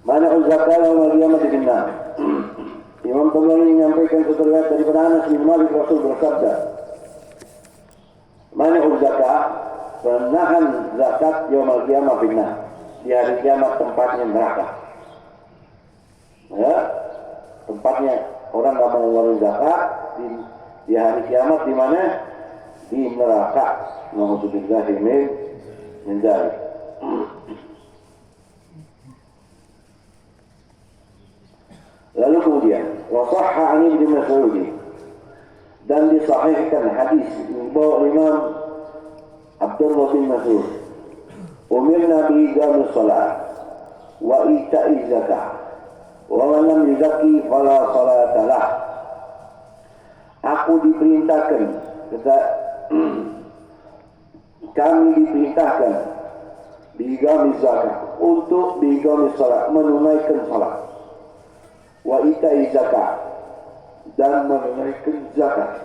Mana zakat wal qiyamah finnar. Imam Tabari menyampaikan satu riwayat daripada Anas bin Malik, Rasul bersabda, mana zakat, penahan zakat yaumul qiyamah finnar. Di hari kiamat tempatnya neraka. Ya, tempatnya orang nggak mau mengeluarkan zakat di hari kiamat di mana? Di neraka. Nauzubillah min dzalik. Lalu kemudian wasahha an Ibnu Mas'ud, dan disahihkan hadis bahwa Imam Abdullah bin Mas'ud, umirna bi iqamis shalah wa ita'iz zakah wa man lam yuzakki fala salata lah. Aku diperintahkan, kami diperintahkan bi iqamis zakah, untuk bi iqamis shalah, menunaikan salat, wa ita'iz zakah, dan menunaikan zakat.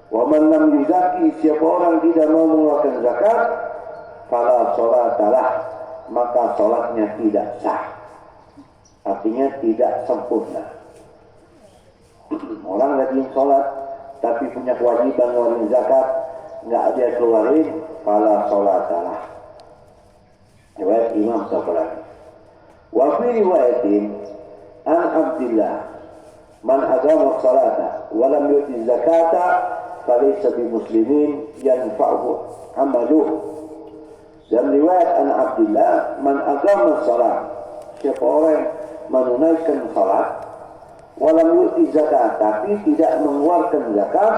Wa man lam yuzakki, siapa orang tidak mau mengeluarkan zakat, fala salatalah, maka salatnya tidak sah. Artinya tidak sempurna. Orang rajin salat tapi punya kewajiban mengeluarkan zakat, enggak dia keluarin, fala salatalah. Riwayat Imam Tabari. Wa fi riwayatin an Abdillah, man aqama as-salata wa lam yu'ti zakata falaysa bimuslimin yanfa'uhu amaluhu. Dan riwayat an Abdillah, man aqama as-salat, siapa orang menunaikan salat, wa lam yu'ti zakat, tapi tidak mengeluarkan zakat,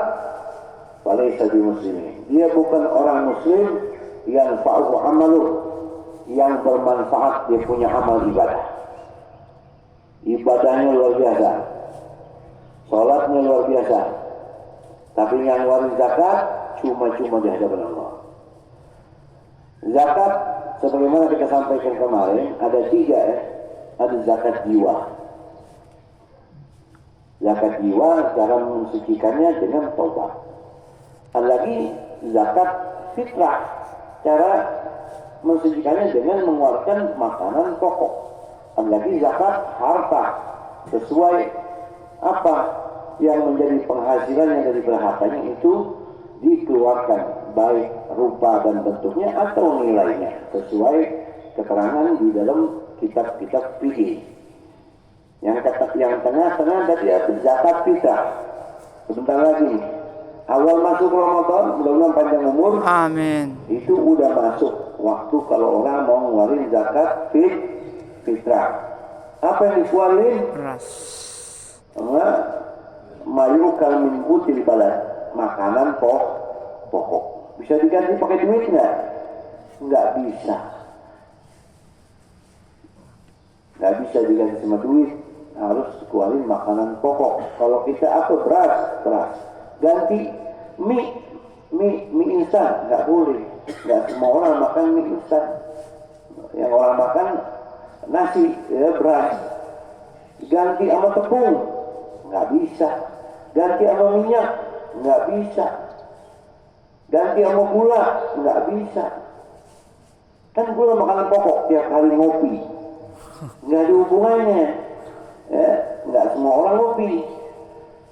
falaysa bimuslimin, dia bukan orang muslim, yanfa'uhu amaluhu, yang bermanfaat dia punya amal ibadah. Ibadahnya luar biasa, salatnya luar biasa, tapi yang ngeluarin zakat cuma-cuma di hadapan Allah. Zakat sebagaimana kita sampaikan kemarin ada tiga ya. Ada zakat jiwa. Zakat jiwa cara mensucikannya dengan taubat. Ada lagi zakat fitrah, cara mensucikannya dengan mengeluarkan makanan pokok. Ada lagi zakat harta, sesuai apa yang menjadi penghasilannya dari hartanya itu dikeluarkan, baik rupa dan bentuknya atau nilainya, sesuai keterangan di dalam kitab-kitab fikih. Yang tengah-tengah tadi ada zakat fitrah. Sebentar lagi awal masuk Ramadan, mudah-mudahan panjang umur. Amin. Itu udah masuk waktu kalau orang mau ngeluarin zakat fitrah. Apa yang dikeluarin? Beras. Mayukal min qutil balad, makanan pokok. Bisa diganti pakai duit nggak? Nggak bisa. Nggak bisa diganti sama duit, harus keluarin makanan pokok. Kalau kita apa beras, ganti mie instan, nggak boleh. Nggak semua orang makan mie instan. Yang orang makan nasi, ya, beras. Ganti sama tepung, nggak bisa. Ganti sama minyak, nggak bisa. Ganti sama gula, nggak bisa. Kan gula makanan pokok, tiap hari ngopi, nggak ada hubungannya. Ya, nggak semua orang ngopi.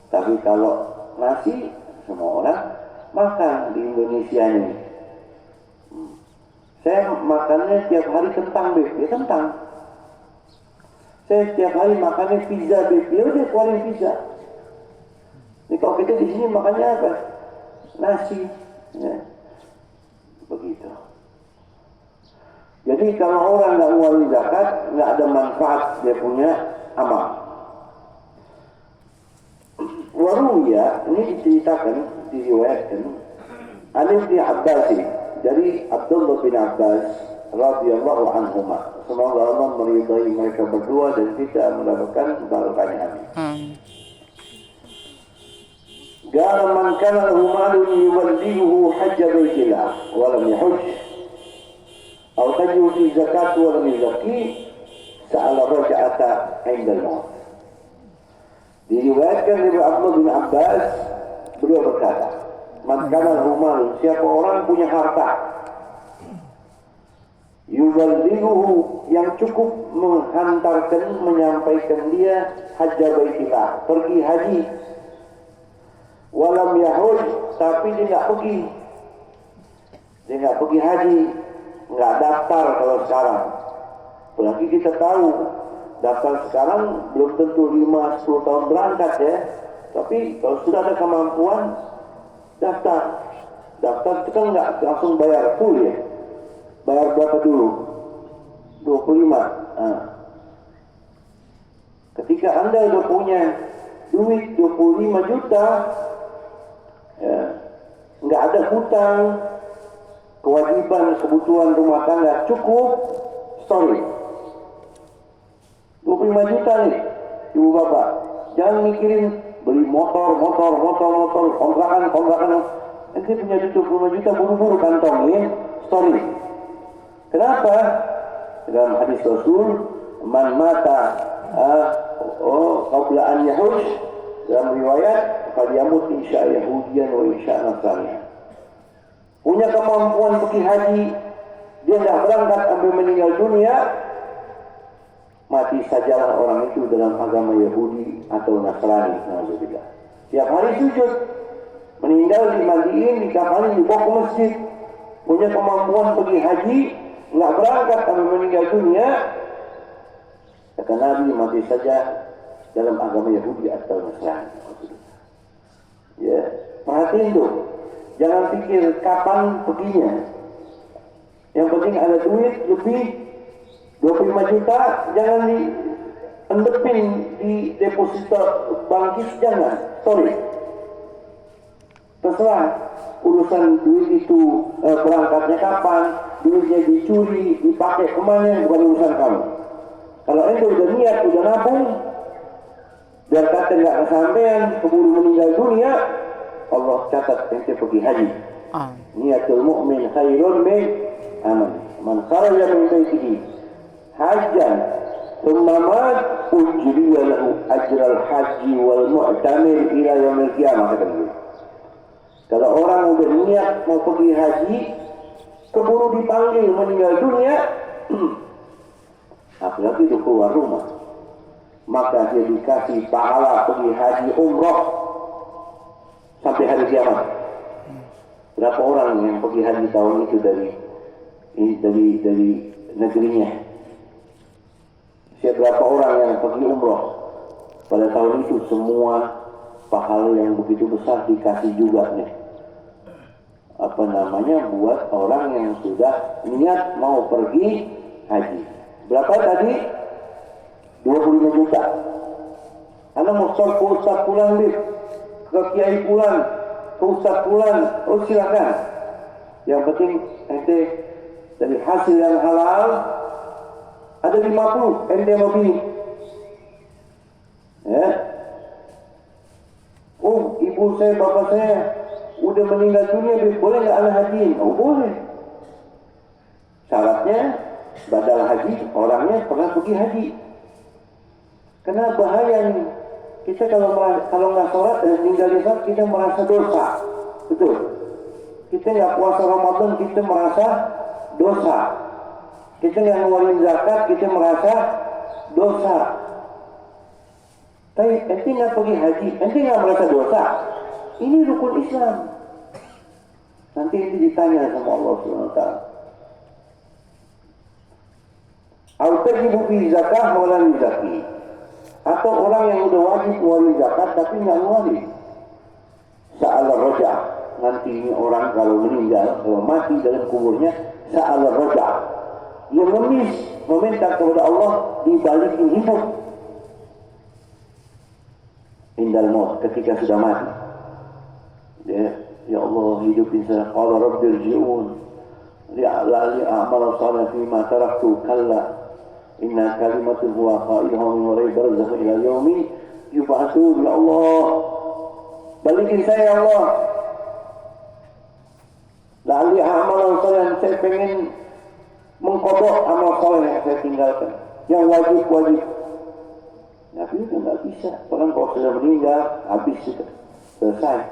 Tapi kalau nasi, semua orang makan di Indonesia ini. Saya makannya tiap hari kentang, Beb. Ya kentang. Saya tiap hari makannya pizza, Beb. Ya udah keluarin pizza. Ini kalau kita di sini makannya apa? Nasi. Ya. Begitu. Jadi kalau orang nggak ngeluarin zakat, nggak ada manfaat dia punya amal. Waruya, ini diceritakan, diriwayatkan, Alif bin Abbas, dari Abdullah bin Abbas radhiyallahu anhuma. Semoga Allah meridai mereka berdua dan kita mendapatkan barokahnya. Amin. Qala man kana lahu malun yuwallihu hajja baitillah wa lam yahujj aw tajru fi zakat wa lam yuzakki sa'ala raj'ata 'inda al-maut. Diriwayatkan dari Abdullah bin Abbas, beliau berkata, man kana lahu malun, siapa orang punya harta, yuwallihu yang cukup menghantarkan, menyampaikan dia hajjah baitillah, pergi haji. Walam yahuj, tapi dia nggak pergi. Dia nggak pergi haji, nggak daftar kalau sekarang. Apalagi kita tahu, daftar sekarang belum tentu 5-10 tahun berangkat ya. Tapi kalau sudah ada kemampuan, daftar. Daftar itu kan nggak langsung bayar full ya. Bayar berapa dulu? 25. Nah. Ketika Anda sudah punya duit 25 juta, ya, nggak ada hutang, kewajiban kebutuhan rumah tangga cukup, sorry. 25 juta nih, ibu bapak. Jangan mikirin beli motor, kontrakan. Nanti punya 25 juta buru-buru kantongin, sorry. Kenapa? Dalam hadis Rasul, man mata qabla an yahuj, dalam riwayat falyamut insya Yahudiyan wa insya Nasrani. Punya kemampuan pergi haji, dia tidak berangkat sampai meninggal dunia, mati sajalah orang itu dalam agama Yahudi atau Nasrani. Alhamdulillah. Tiap hari sujud, meninggal dimandiin, dikafani, dibawa ke masjid. Punya kemampuan pergi haji, nggak berangkat sampai meninggal dunia, kata Nabi mati saja dalam agama Yahudi atau Nasrani. Ya, perhatiin tuh. Jangan pikir kapan perginya. Yang penting ada duit lebih 25 juta, jangan diendepin di deposito bankis, jangan. Sorry. Terserah urusan duit itu berangkatnya kapan, duitnya dicuri, dipakai kemana, bukan urusan kamu. Kalau ente udah niat, udah nabung, biar kata nggak kesampean, keburu meninggal dunia, Allah catat ente pergi haji. Niatul mu'min khairun min amal. Man kharaja min baitihi hajjan thumma mat ujriya lahu ajral haji wal mu'tamir ila yaumil qiyamah, kata beliau. Kalau orang udah niat mau pergi haji, keburu dipanggil meninggal dunia, apalagi itu keluar rumah, maka dia dikasih pahala pergi haji umroh sampai hari kiamat. Berapa orang yang pergi haji tahun itu dari negerinya? Berapa orang yang pergi umroh pada tahun itu? Semua pahala yang begitu besar dikasih juga nih. Buat orang yang sudah niat mau pergi haji. Berapa tadi? 25 juta. Anda mau ke Ustaz pulang, ke Kiai pulang, ke Ustaz pulang, oh silakan. Yang penting ente dari hasil yang halal ada 50, ente mau pilih. Ya. Oh, ibu saya, bapak saya udah meninggal dunia, boleh nggak anda hajiin? Oh boleh. Syaratnya badal haji, orangnya pernah pergi haji. Karena bahaya nih. Kita kalau nggak sholat dan tinggal di sholat, kita merasa dosa. Betul. Kita nggak puasa Ramadan, kita merasa dosa. Kita nggak ngeluarin zakat, kita merasa dosa. Tapi ente nggak pergi haji, ente nggak merasa dosa. Ini rukun Islam. Nanti ente ditanya sama Allah Subhanahu Wa Taala. Al-tajibu fi zakah maulani zaki. Atau orang yang udah wajib ngeluarin zakat tapi nggak ngeluarin. Sa'ala roja. Nanti ini orang kalau meninggal, kalau mati dalam kuburnya, sa'ala roja. Dia mengemis, meminta kepada Allah dibalikin hidup. Indal maut, ketika sudah mati. Ya Allah, hidupin saya. Qala rabbirji'un li'alali a'mal salih fima taraktu kalla. Inna kalimatun huwa qailuha min warai barzakh ila yaumi yub'atsun. Ya Allah, balikin saya ya Allah. La'alli a'mal salih, saya pengen mengkodok amal saleh yang saya tinggalkan, yang wajib. Tapi itu nggak bisa. Orang kalau sudah meninggal, habis sudah selesai.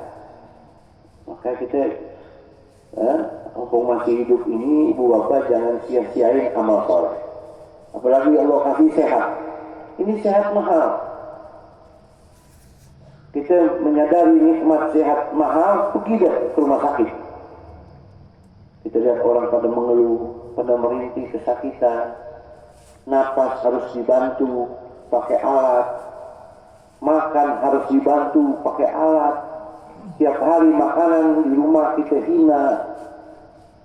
Maka kita, mumpung masih hidup ini, ibu bapak jangan sia-siain amal saleh. Apalagi Allah kasih sehat. Ini sehat mahal. Kita menyadari nikmat sehat mahal, pergi deh ke rumah sakit. Kita lihat orang pada mengeluh, pada merintih kesakitan, napas harus dibantu pakai alat, makan harus dibantu pakai alat. Tiap hari makanan di rumah kita hina,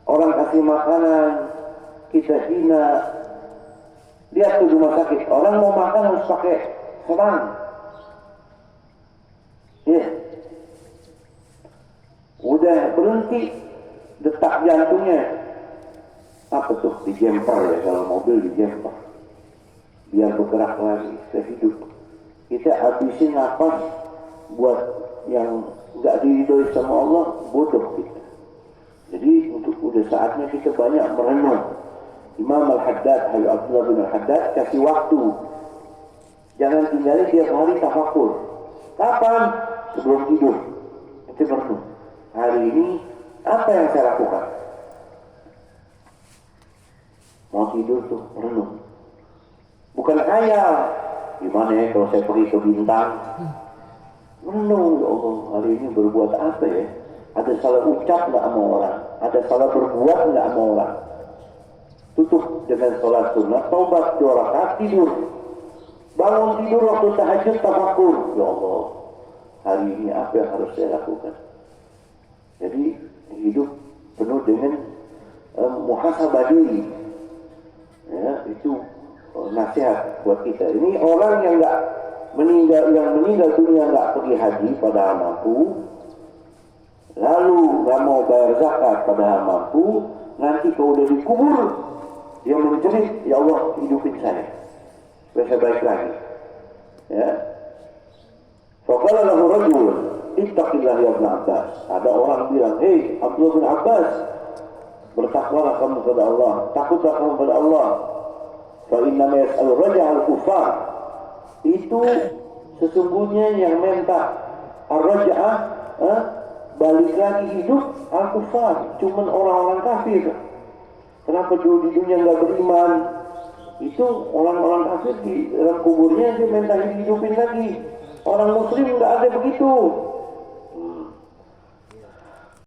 orang kasih makanan kita hina. Lihat tuh rumah sakit, orang mau makan harus pakai selang. Ya, udah berhenti detak jantungnya. Apa tuh? Dijemper ya, kalau mobil dijemper biar bergerak lagi, bisa hidup. Kita habisin nafas buat yang nggak diridhoi sama Allah, bodoh kita. Jadi udah saatnya kita banyak merenung. Imam Al-Haddad, Abdullah bin Al-Haddad kasih waktu. Jangan tinggalin tiap hari tafakur. Kapan? Sebelum tidur. Itu merenung. Hari ini apa yang saya lakukan? Mau tidur tuh merenung. Bukan khayal. Gimana ya kalau saya pergi ke bintang? Merenung, ya Allah, hari ini berbuat apa ya? Ada salah ucap nggak sama orang? Ada salah berbuat nggak sama orang? Tutup dengan sholat sunnah, taubat 2 rakaat, tidur. Bangun tidur waktu tahajud, tafakur. Ya Allah, hari ini apa yang harus saya lakukan? Jadi hidup penuh dengan muhasabah diri. Ya, itu nasihat buat kita. Ini orang yang meninggal dunia nggak pergi haji padahal mampu, lalu nggak mau bayar zakat padahal mampu, nanti kalau udah dikubur dia menjerit, ya Allah hidupin saya supaya saya baik lagi. Ya. Faqala lahu rajul, ittaqillah ya Ibn Abbas. Ada orang bilang, "Hei Abdullah bin Abbas, bertakwalah kamu kepada Allah, takutlah kamu kepada Allah. Fa inna ma yas'alu raja'al kufar." Itu sesungguhnya yang minta ar-raj'ah, balik lagi hidup al-kufar, cuman orang-orang kafir. Kenapa dulu di dunia nggak beriman? Itu orang-orang kafir di dalam kuburnya dia minta hidupin lagi. Orang muslim nggak ada begitu.